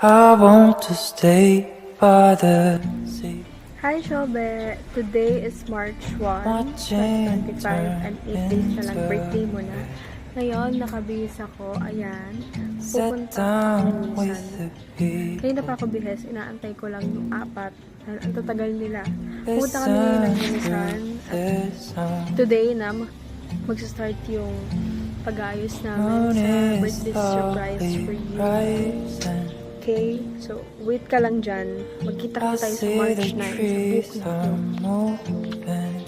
I want to stay by the sea. Hi, Shobe! Today is March 1, 2025 and 8 days na lang birthday mo na. Ngayon, nakabihis ako. Ayan. Pupunta ako Minisan. Kanina pa ako bihis. Inaantay ko lang yung 4. Ang tatagal nila. Pupunta kami ngayon ng Minisan. Today na, mag-start yung pag-ayos namin sa birthday surprise for you. Okay, so wait ka lang dyan. Magkita ko tayo sa March 9 sa Bukid.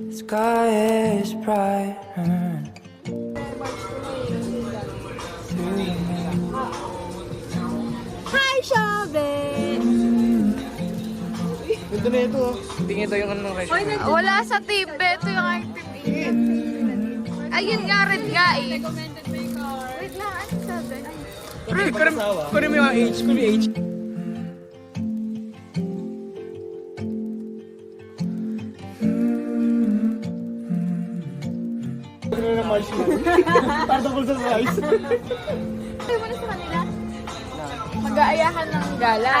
Sky is bright. Hi, Shabe! Ito na ito. Tingin ito yung ano ng resyo. Wala sa TV. Ito yung active. Ayun nga, red nga eh. Wait lang, ano sabi? Kunin mo yung age. Kunin mo yung age. Ano na March na? Para tungkol sa size. Sabi mo na sa kanila? Mag-aayahan ng gala.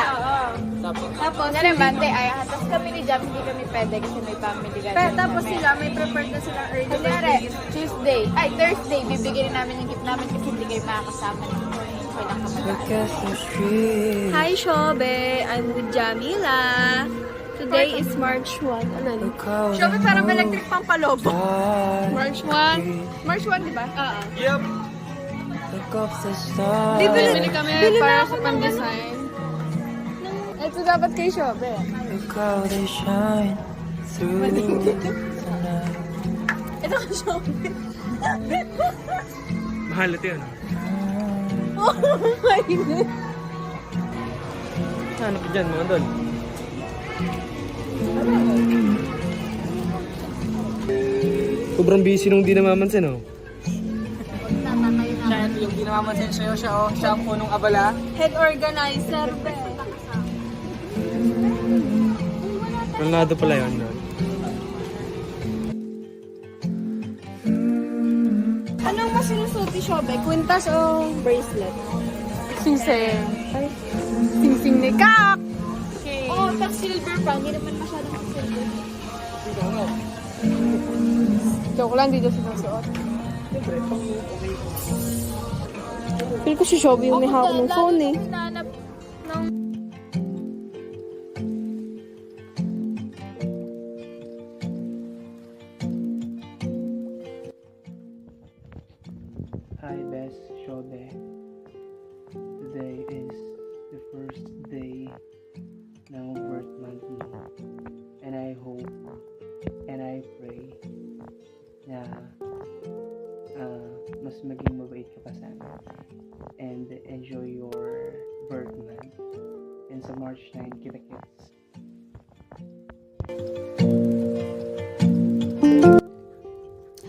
Tapos, na Monday, ayahan. Tapos kami ni Jam, hindi kami pwede kasi may family gala. Tapos sila, may prepared na sila early Kunyari, Thursday, bibigyan namin yung gift namin kasi hindi kayo makakasama ng morning. Kailang ka mag-aayahan. Hi, Shobe! I'm with Jamila. Today is March 1. Ano? Shobe, parang electric pang palobo. March 1? March 1, di ba? Oo. Yep. Bibili kami para sa pang-design. Ito dapat kay Shobe. Look how they shine through the night. Ito kay Shobe. Mahal ito yun. Oh my God. Ano ka dyan mga dol? Sobrang busy nung di namamansin oh. Siya yung di namamansin sa'yo siya oh. Siya ang punong abala. Head organizer, be. Ronaldo pala yun. No? Anong mas sinusuot ni Shobe? Kwintas o bracelet? Singsing. Singsing ni Kak. Oo, pag silver pa. Hindi naman masyadong silver. Joke lang, dito sinusuot. Feel ko si Shobe yung may hawak ng phone eh. Hi, Bes Shobe. Today is the first day ng birth month mo. And I hope and I pray na mas maging mabait ka pa sana. And enjoy your birth month. And sa March 9, kita-kits.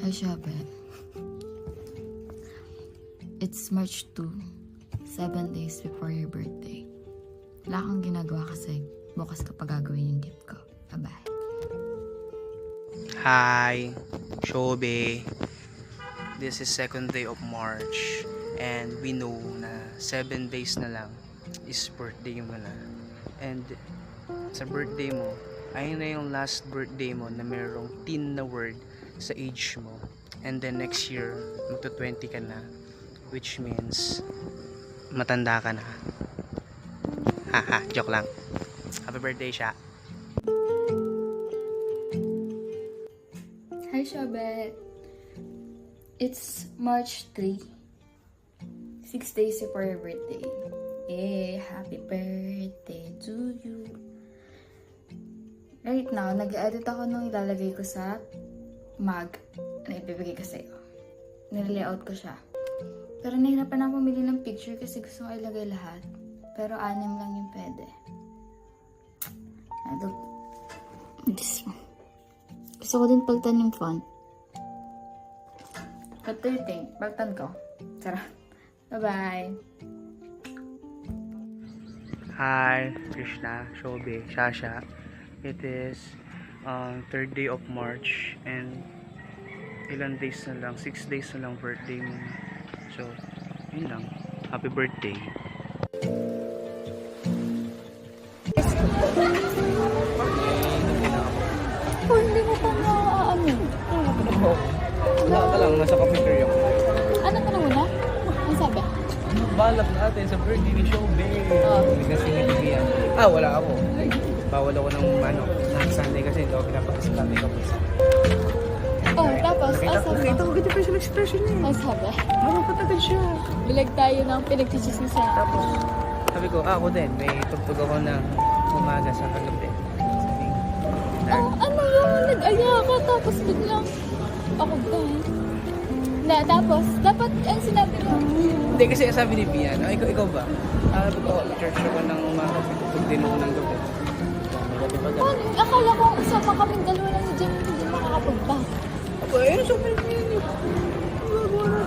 Hi, Shabe. It's March 2, 7 days before your birthday. Wala kang ginagawa kasi bukas ka pa gagawin yung gift ko. Bye-bye. Hi, Shobe. This is second day of March and we know na 7 days na lang is birthday mo na. And sa birthday mo, ayun na yung last birthday mo na mayroong teen na word sa age mo. And then next year, magto-20 ka na, which means matanda ka na. Haha, joke lang. Happy birthday siya. Hi, Shabe. It's March 3. 6 days before your birthday. Happy birthday to you. Right now, nag-edit ako nung ilalagay ko sa mug na ibibigay ko sa'yo. Nire-layout ko siya. Pero nahirapan ako pumili ng picture kasi gusto ko ilagay lahat. Pero 6 lang yung pwede. This one. Gusto ko din palitan yung font. What do you think? Palitan ko. Tara. Bye-bye. Hi, Krishna, Shobe, Shasha. It is third day of March and ilang days na lang, 6 days na lang birthday mo. So, yun lang. Happy birthday. Oh, hindi mo pa ano. Wala ka lang, nasa cafeteria ko. Ano ka na muna? Ang sabi? Balak natin sa birthday ni Shobe. Hindi kasi nagbibiyan. Wala ako. Bawal ako ng Sunday kasi hindi ako pinapakasal natin kapag sa. Oh, tapos, sabi Nakita ko ganyan facial expression niya. ang sabi? Mapapatagal siya. Bilag tayo ng pinagchichismisan. Tapos, sabi ko, ako din, may tugtog ako ng umaga sa kagabi. Sabi, Ano yung nag-aya ka tapos biglang ako ba? Tapos, dapat ang sinabi mo. hindi kasi sabi ni Bian, ikaw ba? Sabi ko, church ako ng umaga, tugtog din ako ng gabi. Akala ko usama kaming dalawa lang ni Jem, hindi makakapagpa. Sabi ni Bian,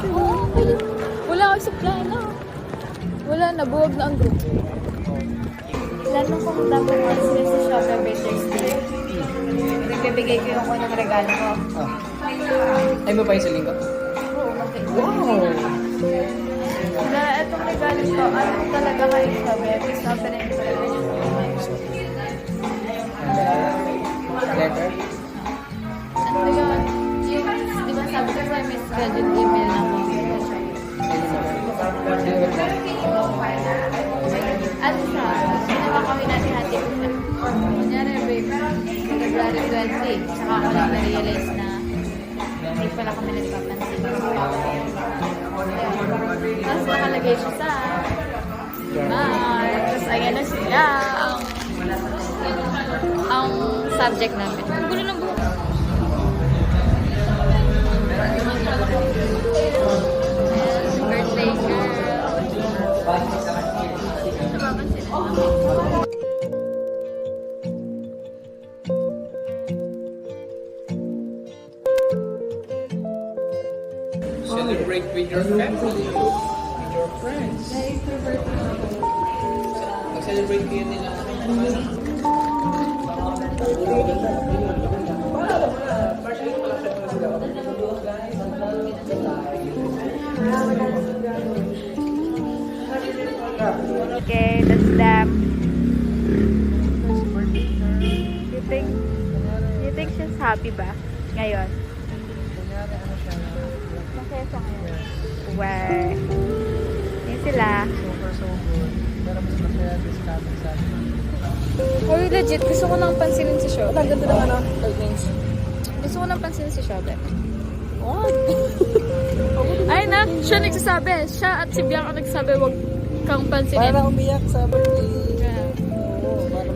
Oo, pwede. Wala kayo sa plano. Wala na, buwag na ang group. Plano kong dapat sila sa Shopee by Thursday. Nagbibigay ko yung unang regalo ko. Ay mo pa yung sa linggo? Oo, Wow! na itong regalo ko, ano talaga kayo Shopee? Please open it for me. Letter? Ano yun? Yung, di ba sabi ko sa may scheduled email na ako. Ano siya? Ginawa kami natin hati ko siya. Kunyari, babe, February 20, saka ako lang na-realize na hindi pala kami nagpapansin. Tapos nakalagay siya sa Tapos ayan na sila. Ang subject namin. Ang gulo ng buhok. Birthday girl. Celebrate with your family. With your friends. Mag-celebrate kayo nila. Okay, that's them. You think she's happy ba? Ngayon? Masaya siya ngayon. Wow. Yan sila. Pero mas masaya this topic sa atin. Uy, legit, gusto ko nang pansinin si Shobe. Ang ganda ng curtains. Gusto ko nang pansinin si Shobe. Ay na, siya nagsasabi. Siya at si Bianca nagsasabi, wag kang pansinin. Para umiyak sa birthday.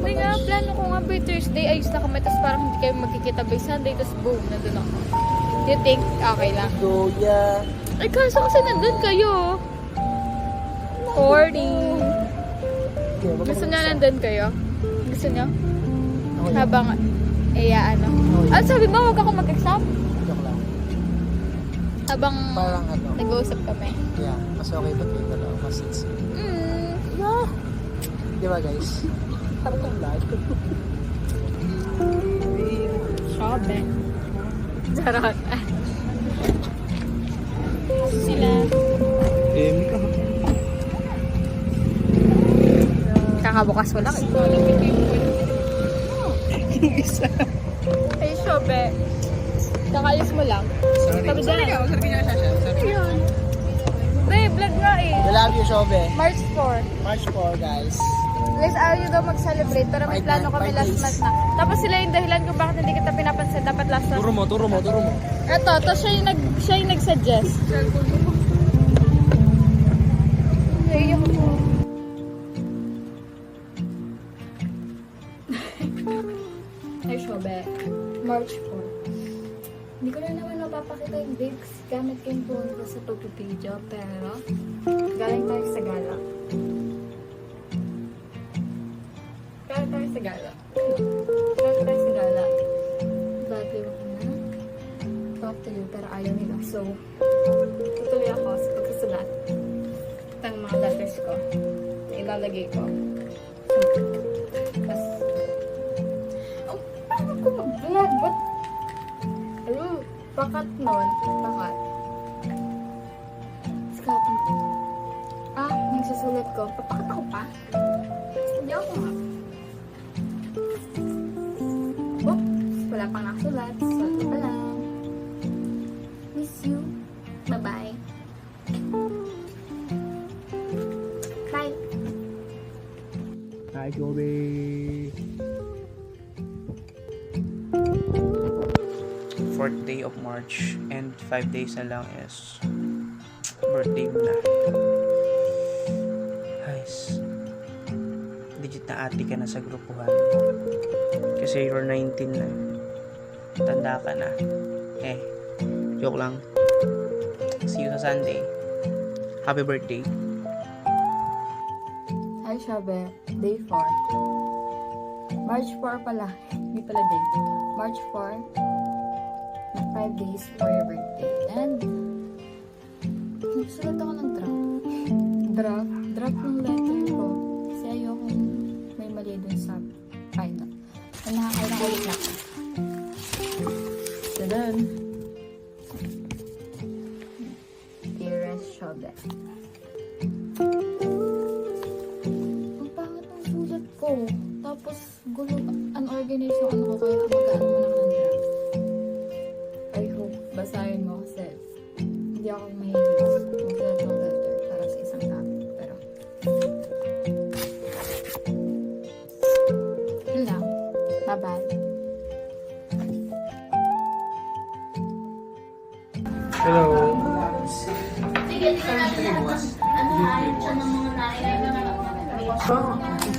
Hindi nga, plano ko nga by Thursday, ayos na kami, tapos parang hindi kayo magkikita by Sunday, tapos boom, nandun ako. Do you think okay lang? So, yeah. Ay, kaso kasi nandun kayo. Corny. Gusto niya nandun kayo? Gusto niyo? Habang, ano? Ah, sabi ba, huwag ako mag-exam? Joke lang. Habang Parang ano. nag-uusap kami. Yeah, mas okay ba kayo dalawa? Mas it's... Yeah. Di ba guys? Parang ang live. Shobe. Charot. Sila. Kakabukas ko lang. Yung isa. Ay, Shobe. Kakalis mo lang. Sorry. Sabi Sorry dyan. ka. Sorry ka siya. Sorry. Ayun. Babe, vlog nga eh. I love you, Shobe. March 4. March 4, guys. Guys, ayaw nyo daw mag-celebrate pero may Five plano na- kami five last days. month na. Tapos sila yung dahilan kung bakit hindi kita pinapansin. Dapat last month. Turo mo. Ito, siya yung nag-suggest. Naiyak ko. Ay, Shobe. March 4. Hindi ko na naman mapapakita yung bigs gamit ko yung phone ko sa pagpipidyo, pero galing tayo sa gala. Galing tayo sa gala. Bagay ako na talk to you, pero ayaw nila. So, tutuloy ako sa pagkasulat ng mga letters ko. Ilalagay ko. Tapos, paano ko mag-vlog? Ba't bakat nun. Bakat. Skapin. susulat ko. Papakita ko pa. Hindi ako nga. Oops, wala pang nakasulat. Sulat ko pa lang. Miss you. Bye-bye. Bye. Hi, Kobe! 4th day of March and 5 days na lang is birthday mo na. Guys, legit na ate ka na sa grupuhan. Kasi you're 19 na. Tanda ka na. Joke lang. See you sa Sunday. Happy birthday. Hi, Shabe. Day 4. March 4 pala. Hindi pala day. March 4. Na 5 days for your birthday. And, nagsulat ako ng draft. Draft ng letter ko. Kasi ayokong may mali dun sa final. So, nakakailang ulit na ako. So, dun. Dearest Shabe. Ang pangit ng sulat ko. Tapos, gulo, unorganized yung ano ko, kaya mag-ano mo lang ng draft. I hope basahin mo kasi hindi ako mahilig magsulat ng letter para sa isang tao. Pero, yun lang. Bye-bye. Hello!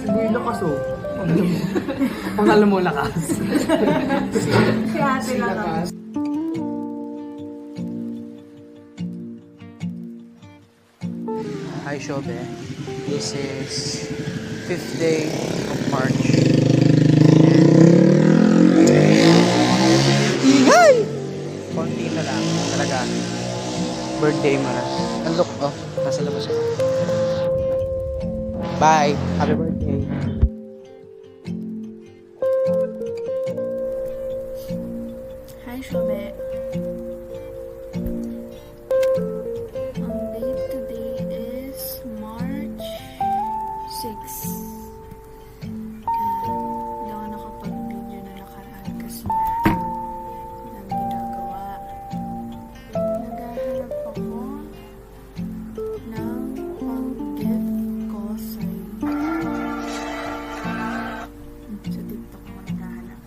Hindi lakas oh. Pangalan mo lakas. Si ate lakas. Hi, Shobe. This is 5th day of March. Ingay! Konti na lang. Talaga. Birthday mo na. Ang look, oh. Nasa labas ako. Bye! Happy birthday! Hi, Shobe. Ang date today is March 6. Hindi ako nakapag-video na nakaraan kasi walang ginagawa. Naghahanap ako ng pang-gift ko sa'yo. Sa TikTok ako naghahanap.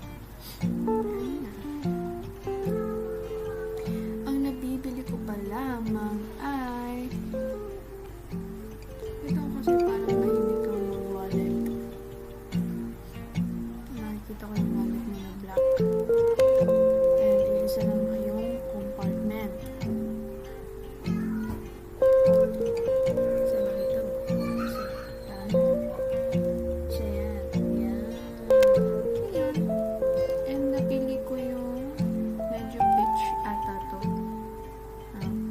Ang nabibili ko pa lamang ay ito kasi parang mahilig ang mga wallet. Nakikita ko yung wallet niya na black. And isa lang yung compartment. Sa nakita mo. Kasi so yan. Yan. Yan. And napili ko yung medyo peach ata to.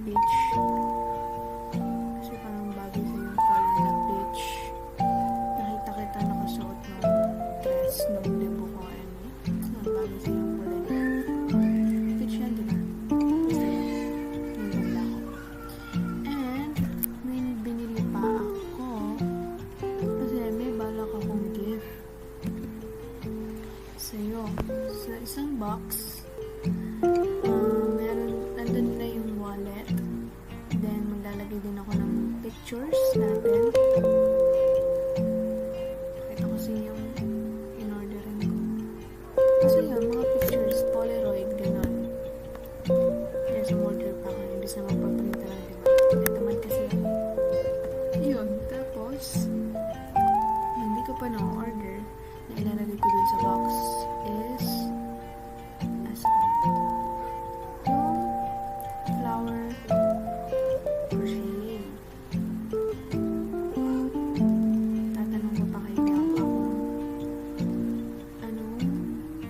Peach. Kasi parang bagay sa yung color na peach. Nakita kita nakasuot ng dress nung libo ko. And bagay sa yung kulay na peach yan, diba? Basta yan. Yung ganda ko. And may binili pa ako. Kasi may balak akong gift sa'yo. Sa isang box, nandun na yung wallet. Then, maglalagay din ako ng pictures natin. Ito kasi yung in-orderan ko. Kasi yun, mga pictures, Polaroid, gano'n. There's a order pa ako, hindi sa magpaprinta lang, diba? Ito naman kasi yun. Tapos, hindi ko pa na-order na ilalagay ko dun sa box is yung flower crochet. Tatanong ko pa kay Gab ako anong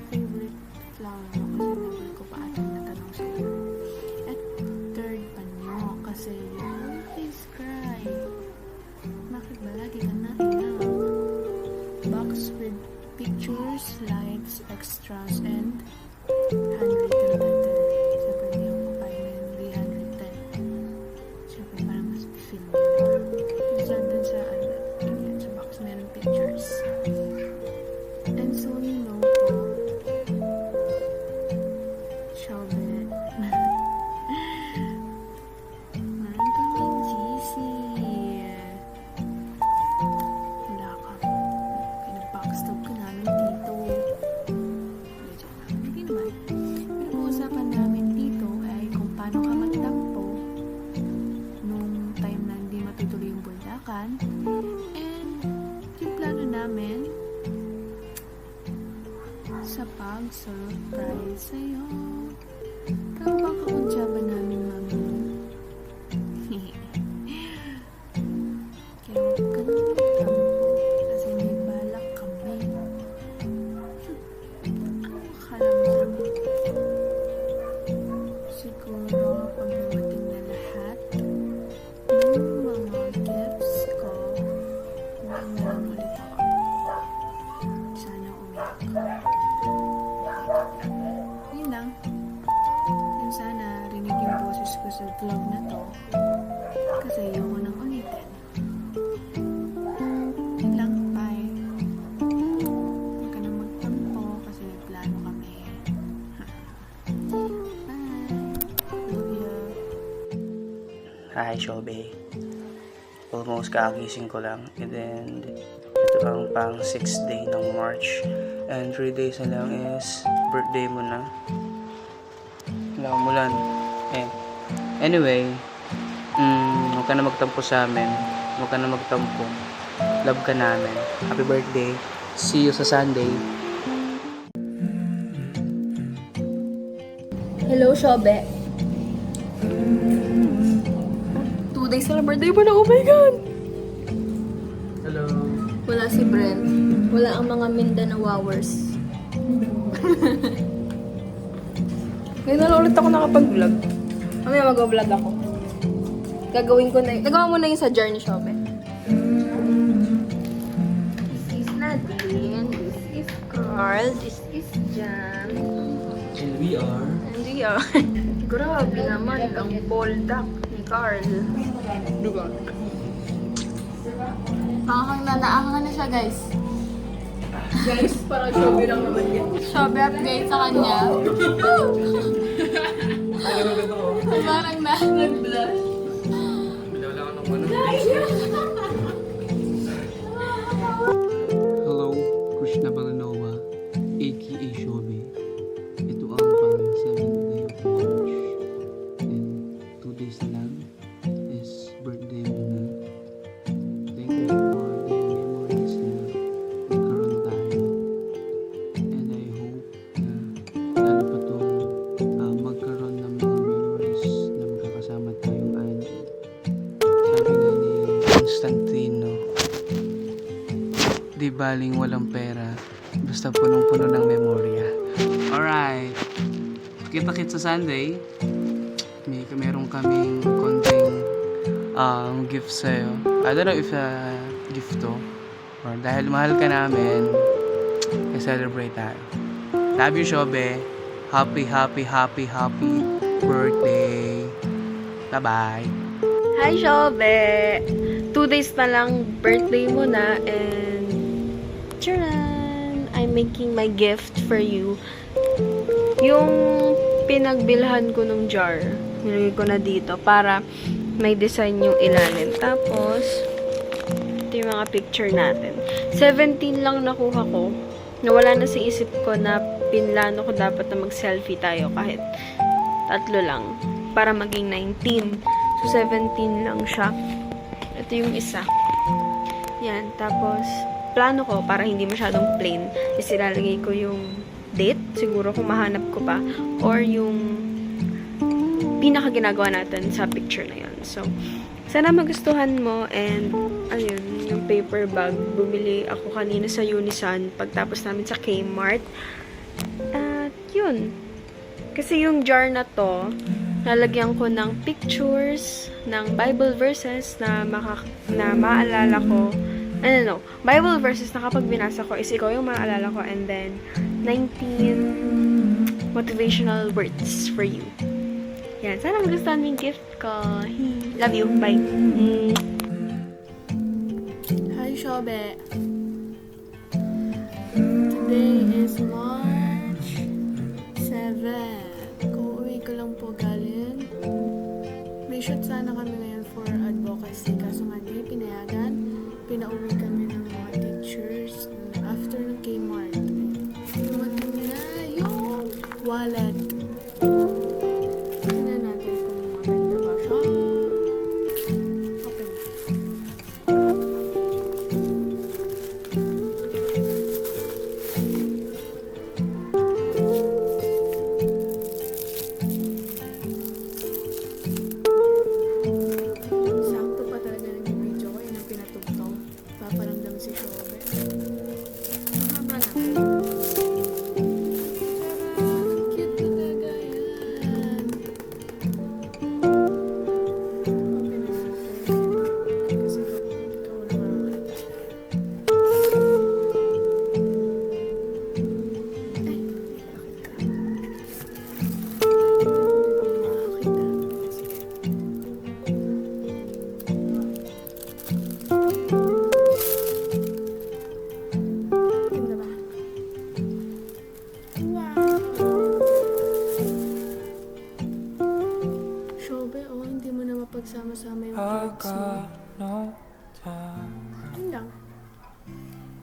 favorite flower mo kasi never ko pa atang natanong sa'yo. At third pa nyo kasi yung face cry. Bakit ba lagi ka na box with pictures, likes, extras, and handwritten letter. Siyempre, hindi ako kapag may handwritten. Siyempre, para mas feel mo. Minsan dun sa balikan. And yung plano namin sa pag-surprise sa'yo. Tawag ka kung ba namin, mami? Kaya huwag ka na magtampo kasi may balak kami. Ano akala mo sa amin? Siguro pag dumating na lahat ng mga gifts ko, uwi na lang ulit ako. Sana umiyak ka. Yun lang. Yun sana rinig yung boses ko sa vlog na to. Kasi ayoko nang ulitin. Yun lang. Bye. Huwag ka nang magtampo kasi may plano kami. Bye. Love you. Hi, Shobe. Almost kakagising ko lang. And then, ito ang pang 6th day ng March. And 3 days na lang is birthday mo na. Mulan. And, anyway, huwag ka na magtampo sa amin. Huwag ka na magtampo. Love ka namin. Happy birthday. See you sa Sunday. Hello, Shobe. 2 days na lang birthday mo na. Oh my God! Hello. Wala si Brent. Wala ang mga Mindanawowers. Ngayon na lang ulit ako nakapag-vlog. Mamaya mag-vlog ako. Gagawin ko na yun. Nagawa mo na yun sa jar ni Shobe. This is Nadine. This is Carl. This is Jan. And we are... And we are... Grabe naman ang boldak ni Carl. Diba? Naahangan na siya, guys. Guys, parang Shobe lang naman yan. Shobe update sa kanya. Parang nag-blush. Wala ka ng ano. Hello, Krishna Balanova, aka Shobe. Ito ang pang 7th day of March. And 2 days na lang is birthday mo na. Thank you for the memories na nagkaroon tayo. And I hope na lalo pa itong magkaroon ng mga memories na magkakasama tayong anim. Sabi nga ni Constantino, di baling walang pera, basta punong-puno ng memorya. Alright. Kita-kits sa Sunday. Meron kaming konting gift sa'yo. I don't know if gift to. Or dahil mahal ka namin, i-celebrate tayo. Love you, Shobe. Happy birthday. Bye-bye. Hi, Shobe! 2 days na lang birthday mo na and charan! I'm making my gift for you. Yung pinagbilhan ko ng jar, nilagay ko na dito para may design yung ilalim. Tapos, ito yung mga picture natin. 17 lang nakuha ko. Nawala na sa isip ko na pinlano ko dapat na mag-selfie tayo kahit 3 lang para maging 19. So, 17 lang siya. Ito yung isa. Yan. Tapos, plano ko para hindi masyadong plain is ilalagay ko yung date. Siguro kung mahanap ko pa. Or yung pinaka ginagawa natin sa picture na yun. So, sana magustuhan mo. And, ayun, yung paper bag. Bumili ako kanina sa Unisan pagtapos namin sa Kmart. At, yun. Kasi yung jar na to, lalagyan ko ng pictures, ng Bible verses na maalala ko. Bible verses na kapag binasa ko is ikaw yung maalala ko, and then 19 motivational words for you. Yan. Sana magustuhan mo yung gift ko. Love you. Bye. Hi, Shobe. Today is March 7. Uuwi ko lang po galing. May shoot sana kami ngayon for advocacy. Kaso nga di pinayagan. Pinauwi kami ng mga teachers after ng Kmart. Dumating na yung wallet. Tingnan natin kung maganda ba siya. Open. gets mo. Yun lang.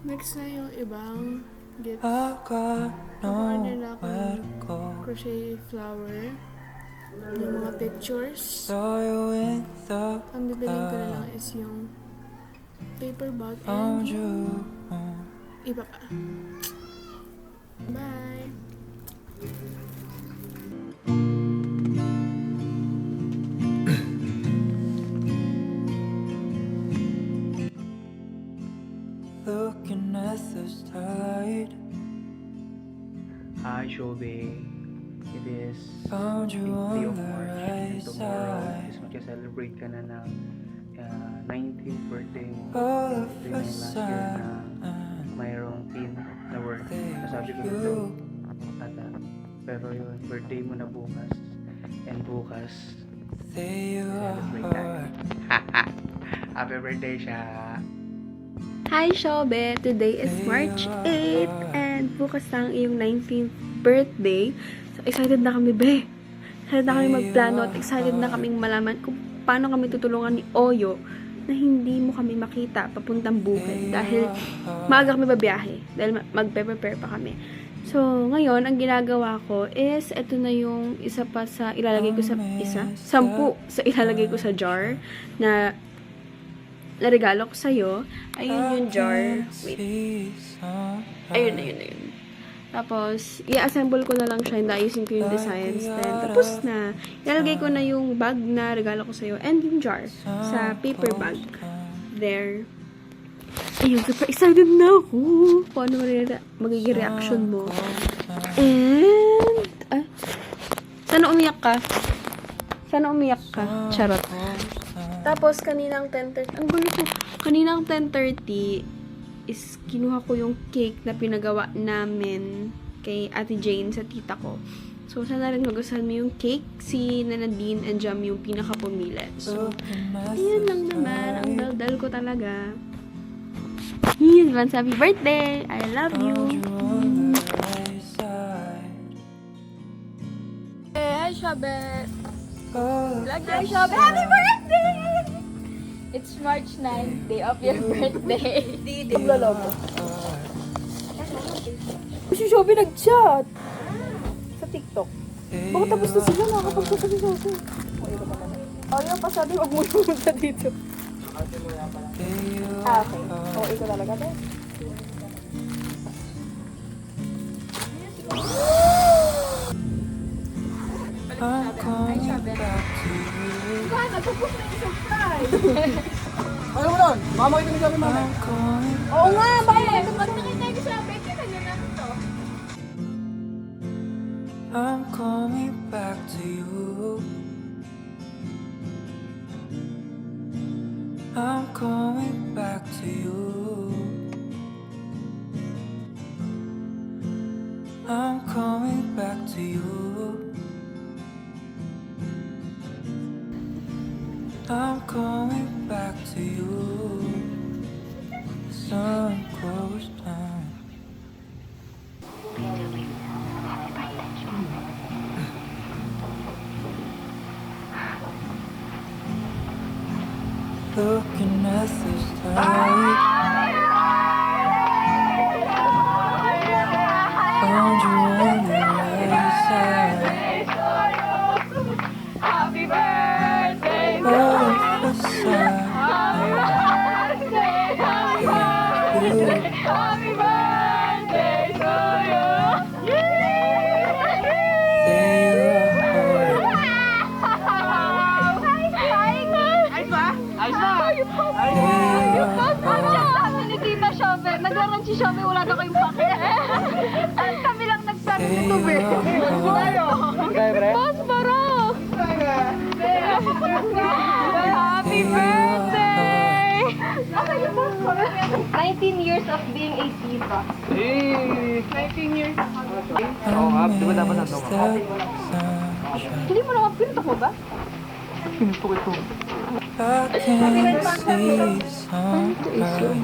Next na yung ibang gifts. Nag-order na ako ng crochet flower. Yung mga pictures. Ang bibiling ko na lang is yung paper bag and iba pa. Bye! Looking at the starlight, Hi, Shobe. It is found you 8th day on of the March. right And tomorrow side. is mag-celebrate ka na ng 19th birthday mo. All of Ito a yung last year na sudden, mayroong pin na work. Nasabi ko na you to. Pero yun, birthday mo na bukas. And bukas, say you celebrate tayo. are. Happy birthday siya. Hi, Shobe! Today is March 8 and bukas lang iyong 19th birthday. So, excited na kami, be! Excited na kami magplano at excited na kaming malaman kung paano kami tutulungan ni Oyo na hindi mo kami makita papuntang bukid dahil maaga kami babiyahe dahil magpe-prepare pa kami. So, ngayon, ang ginagawa ko is ito na yung isa pa sa ilalagay ko sa 10 sa ilalagay ko sa jar na regalo ko sa'yo. Ayun yung jar. Wait. Ayun na yun. Tapos, i-assemble ko na lang siya and ayusin ko yung designs. Then, tapos na. Ilalagay ko na yung bag na regalo ko sa'yo and yung jar sa paper bag. There. Ayun, super excited na ako. Kung ano magiging reaction mo. And, sana umiyak ka? Charot. Tapos, kaninang 10:30, ang gulo ko, kaninang 10:30 is kinuha ko yung cake na pinagawa namin kay Ate Jane sa tita ko. So, sana rin magustuhan mo yung cake. Si Nadine and Jam yung pinaka-pumili. So, ayun lang naman. Ang daldal ko talaga. Advance happy birthday! I love you! Hey, hi, Shabe! Vlog hi, Shabe! Happy birthday! It's March 9, day of your birthday. Paglolobo. Si Shobi nag-chat! Sa TikTok. Bakit tapos na sila? Nakakapagsasabi sa akin. Ayaw pa sabi, huwag mo pumunta dito. Okay. Oo, ito talaga ba? I'm coming back to you. Ano mo nun? Mama kita ni Gabi mama. I'm coming. Oo nga, Bakit? Pag nakita ko siya, Becky, kanya na to. I'm coming back to you. I'm coming back to you. I'm coming back to you. I'm coming back to you. The sun goes down. Looking at the starlight, found you on the right side. Happy birthday! All of a sudden, Happy birthday to you! there you are. Sabi ni Tita Shobe, nag-run si Shobe, wala na kayong pake. At kami lang nagsabi nito, be. Posporo! Happy birthday! Okay, yung posporo. 19 years of being a diva. 19 years. Oo nga, di ba dapat nandun ka? Hindi mo naman pinto mo ba? I can see sunrise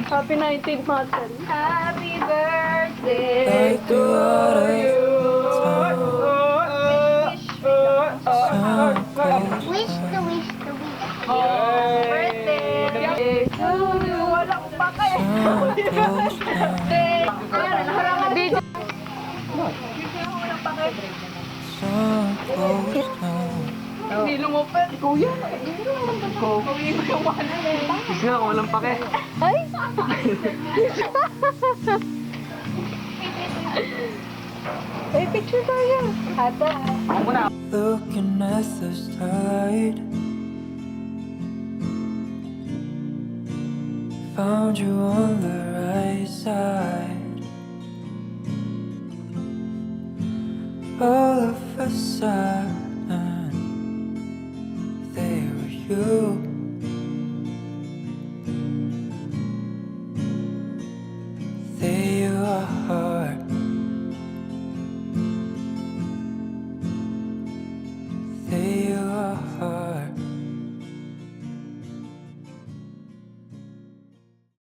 Happy 19th month. Happy birthday like the water. Sun goes Wish the wish the wish. Birthday! Walang pake! Ayan, naharangan dito. Hindi lumupit. Ikaw yan. Ikaw yung mahal. Sige ako, walang pake. Ay, picture tayo. Ate. Looking at the tide, found you on the right side. All of a sudden, there you